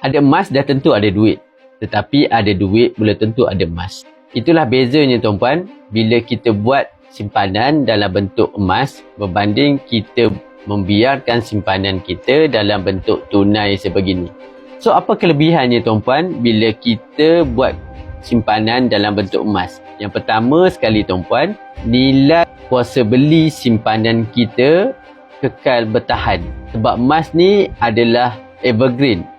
Ada emas dah tentu ada duit. Tetapi ada duit belum tentu ada emas. Itulah bezanya tuan-puan bila kita buat simpanan dalam bentuk emas berbanding kita membiarkan simpanan kita dalam bentuk tunai sebegini. So apa kelebihannya tuan-puan bila kita buat simpanan dalam bentuk emas? Yang pertama sekali tuan-puan, nilai kuasa beli simpanan kita kekal bertahan. Sebab emas ni adalah evergreen.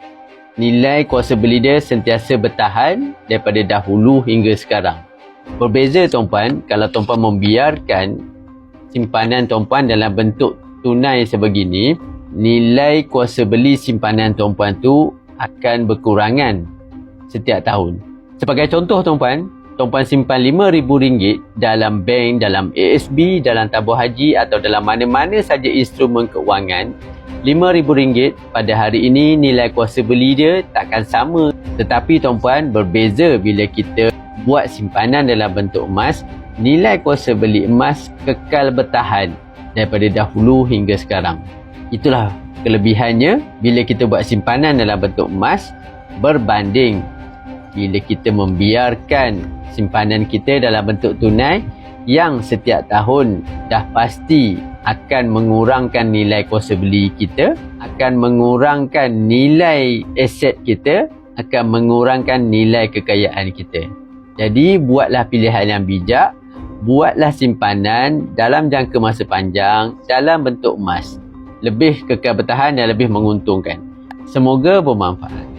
Nilai kuasa beli dia sentiasa bertahan daripada dahulu hingga sekarang. Berbeza tuan-puan, kalau tuan-puan membiarkan simpanan tuan-puan dalam bentuk tunai sebegini, nilai kuasa beli simpanan tuan-puan tu akan berkurangan setiap tahun. Sebagai contoh tuan-puan, tuan-puan simpan RM5,000 dalam bank, dalam ASB, dalam tabung haji atau dalam mana-mana saja instrumen keuangan, RM5,000 pada hari ini nilai kuasa beli dia takkan sama. Tetapi tuan-puan, berbeza bila kita buat simpanan dalam bentuk emas, nilai kuasa beli emas kekal bertahan daripada dahulu hingga sekarang. Itulah kelebihannya bila kita buat simpanan dalam bentuk emas berbanding bila kita membiarkan simpanan kita dalam bentuk tunai yang setiap tahun dah pasti akan mengurangkan nilai kuasa beli kita, akan mengurangkan nilai aset kita, akan mengurangkan nilai kekayaan kita. Jadi buatlah pilihan yang bijak, buatlah simpanan dalam jangka masa panjang dalam bentuk emas. Lebih kekal bertahan dan lebih menguntungkan. Semoga bermanfaat.